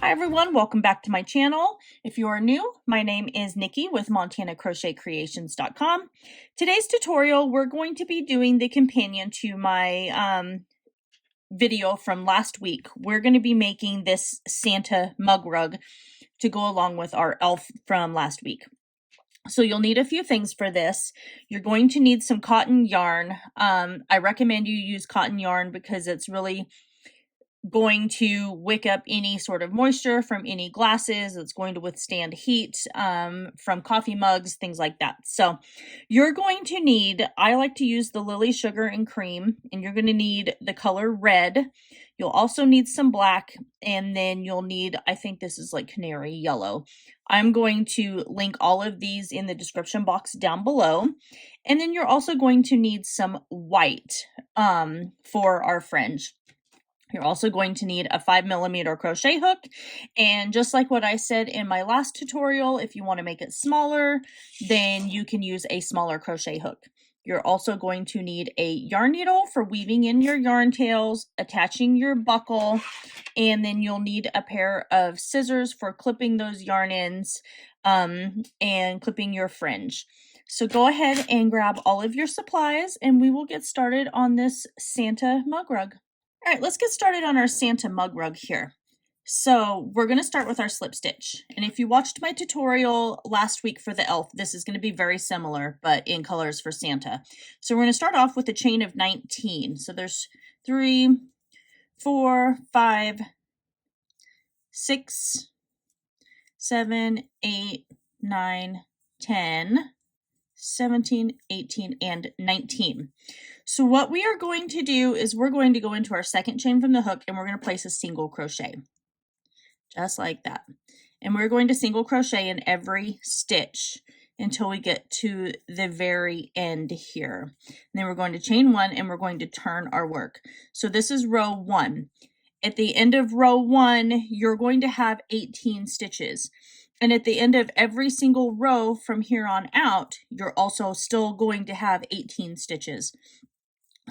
Hi everyone, welcome back to my channel. If you are new, my name is Nikki with montanacrochetcreations.com. Today's tutorial, we're going to be doing the companion to my video from last week. We're going to be making this Santa mug rug to go along with our elf from last week. So you'll need a few things for this. You're going to need some cotton yarn. I recommend you use cotton yarn because it's really going to wick up any sort of moisture from any glasses. It's going to withstand heat from coffee mugs, things like that. So you're going to need, I like to use the Lily Sugar and Cream, and you're going to need the color red. You'll also need some black, and then you'll need, I think this is like canary yellow. I'm going to link all of these in the description box down below. And then you're also going to need some white for our fringe. You're also going to need a 5mm crochet hook, and just like what I said in my last tutorial, if you want to make it smaller, then you can use a smaller crochet hook. You're also going to need a yarn needle for weaving in your yarn tails, attaching your buckle, and then you'll need a pair of scissors for clipping those yarn ends and clipping your fringe. So go ahead and grab all of your supplies and we will get started on this Santa mug rug. All right, let's get started on our Santa mug rug here. So we're going to start with our slip stitch. And if you watched my tutorial last week for the elf, this is going to be very similar, but in colors for Santa. So we're going to start off with a chain of 19. So there's 3, 4, 5, 6, 7, 8, 9, 10, 17, 18, and 19. So what we are going to do is we're going to go into our second chain from the hook and we're going to place a single crochet. Just like that. And we're going to single crochet in every stitch until we get to the very end here. And then we're going to chain 1 and we're going to turn our work. So this is row 1. At the end of row 1, you're going to have 18 stitches. And at the end of every single row from here on out, you're also still going to have 18 stitches.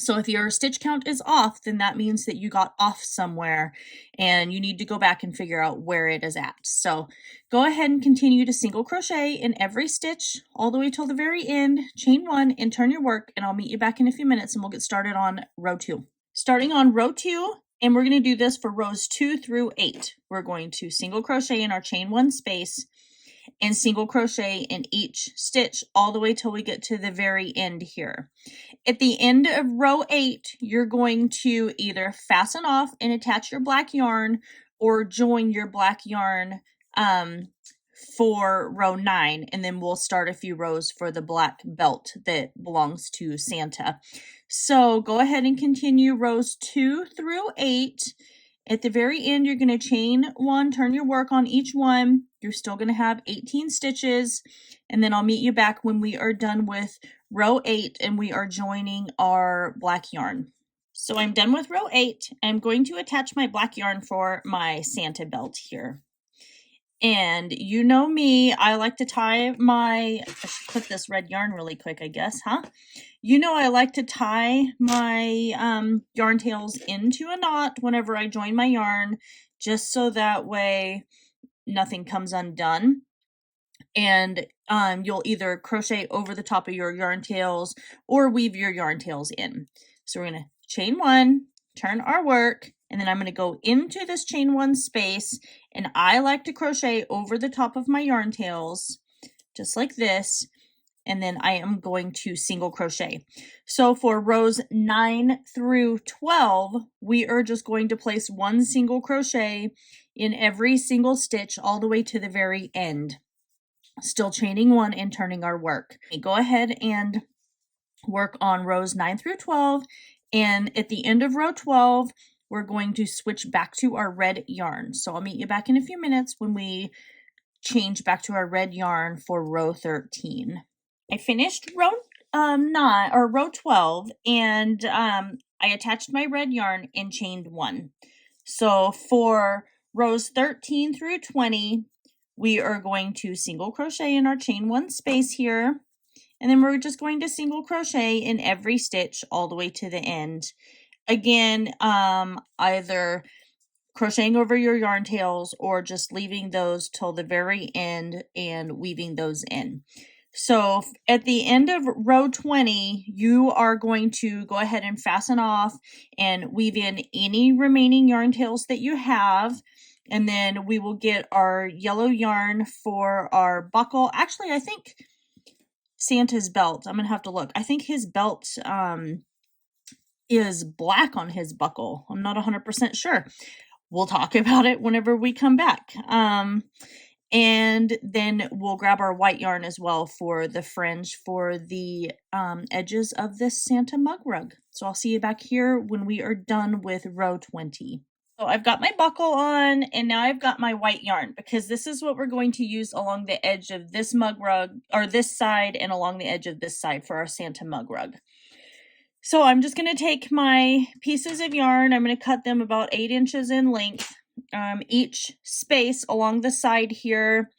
So if your stitch count is off, then that means that you got off somewhere and you need to go back and figure out where it is at. So go ahead and continue to single crochet in every stitch all the way till the very end, chain 1 and turn your work, and I'll meet you back in a few minutes and we'll get started on row 2. Starting on row 2, and we're going to do this for rows 2 through 8. We're going to single crochet in our chain 1 space and single crochet in each stitch all the way till we get to the very end here. At the end of row 8, you're going to either fasten off and attach your black yarn or join your black yarn for row 9, and then we'll start a few rows for the black belt that belongs to Santa. So go ahead and continue rows 2 through 8. At the very end, you're going to chain 1, turn your work on each one. You're still going to have 18 stitches, and then I'll meet you back when we are done with row 8 and we are joining our black yarn. So I'm done with row 8. I'm going to attach my black yarn for my Santa belt here. And you know me, I like to tie my, I should clip this red yarn really quick, I guess, huh? You know I like to tie my yarn tails into a knot whenever I join my yarn, just so that way nothing comes undone. And you'll either crochet over the top of your yarn tails or weave your yarn tails in. So we're going to chain 1, turn our work, and then I'm going to go into this chain 1 space, and I like to crochet over the top of my yarn tails, just like this, and then I am going to single crochet. So for rows 9 through 12, we are just going to place 1 single crochet in every single stitch all the way to the very end. Still chaining 1 and turning our work. Go ahead and work on rows 9 through 12, and at the end of row 12, we're going to switch back to our red yarn. So I'll meet you back in a few minutes when we change back to our red yarn for row 13. I finished row 12, and I attached my red yarn and chained 1. So for rows 13 through 20, we are going to single crochet in our chain 1 space here, and then we're just going to single crochet in every stitch all the way to the end. Again, either crocheting over your yarn tails or just leaving those till the very end and weaving those in. So at the end of row 20, you are going to go ahead and fasten off and weave in any remaining yarn tails that you have. And then we will get our yellow yarn for our buckle. Actually, I think Santa's belt, I'm gonna have to look. I think his belt is black on his buckle. I'm not 100% sure. We'll talk about it whenever we come back. And then we'll grab our white yarn as well for the fringe for the edges of this Santa mug rug. So I'll see you back here when we are done with row 20. So I've got my buckle on and now I've got my white yarn because this is what we're going to use along the edge of this mug rug, or this side, and along the edge of this side for our Santa mug rug. So I'm just going to take my pieces of yarn, I'm going to cut them about 8 inches in length. Each space along the side here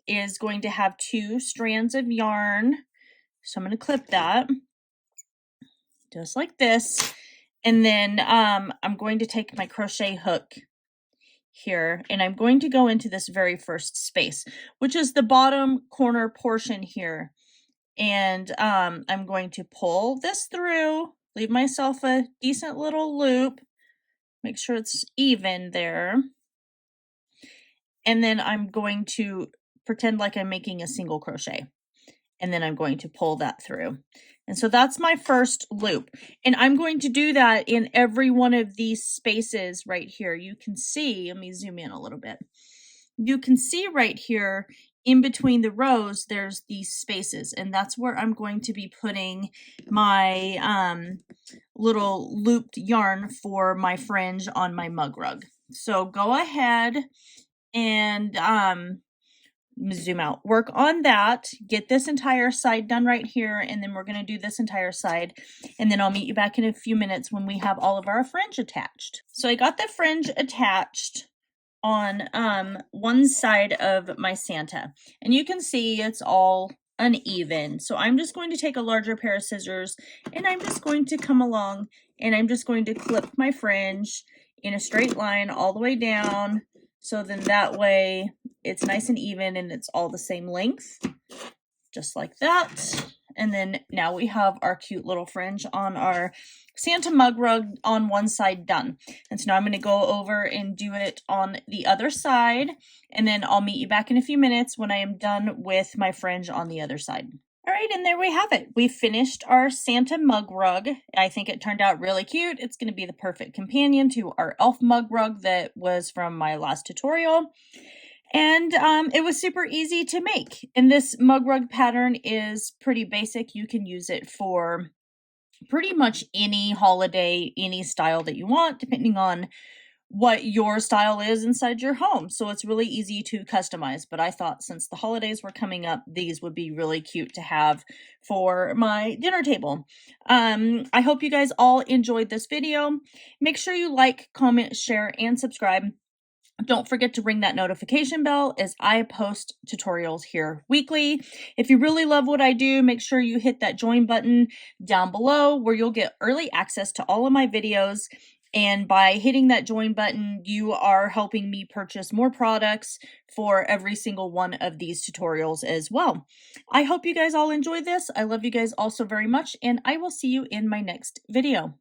is going to have 2 strands of yarn. So I'm going to clip that just like this. And then I'm going to take my crochet hook here and I'm going to go into this very first space, which is the bottom corner portion here. And I'm going to pull this through, leave myself a decent little loop, make sure it's even there. And then I'm going to pretend like I'm making a single crochet. And then I'm going to pull that through. And so that's my first loop. And I'm going to do that in every one of these spaces right here. You can see, let me zoom in a little bit. You can see right here in between the rows, there's these spaces. And that's where I'm going to be putting my little looped yarn for my fringe on my mug rug. So go ahead and zoom out, work on that, get this entire side done right here, and then we're going to do this entire side, and then I'll meet you back in a few minutes when we have all of our fringe attached. So I got the fringe attached on one side of my Santa, and you can see it's all uneven. So I'm just going to take a larger pair of scissors and I'm just going to come along and I'm just going to clip my fringe in a straight line all the way down. So then that way it's nice and even and it's all the same length, just like that. And then now we have our cute little fringe on our Santa mug rug on one side done. And so now I'm going to go over and do it on the other side. And then I'll meet you back in a few minutes when I am done with my fringe on the other side. All right, and there we have it. We finished our Santa mug rug. I think it turned out really cute. It's going to be the perfect companion to our elf mug rug that was from my last tutorial. And it was super easy to make. And this mug rug pattern is pretty basic. You can use it for pretty much any holiday, any style that you want, depending on what your style is inside your home. So it's really easy to customize. But I thought since the holidays were coming up, these would be really cute to have for my dinner table. I hope you guys all enjoyed this video. Make sure you like, comment, share, and subscribe. Don't forget to ring that notification bell as I post tutorials here weekly. If you really love what I do, make sure you hit that join button down below where you'll get early access to all of my videos. And by hitting that join button, you are helping me purchase more products for every single one of these tutorials as well. I hope you guys all enjoyed this. I love you guys all so very much, and I will see you in my next video.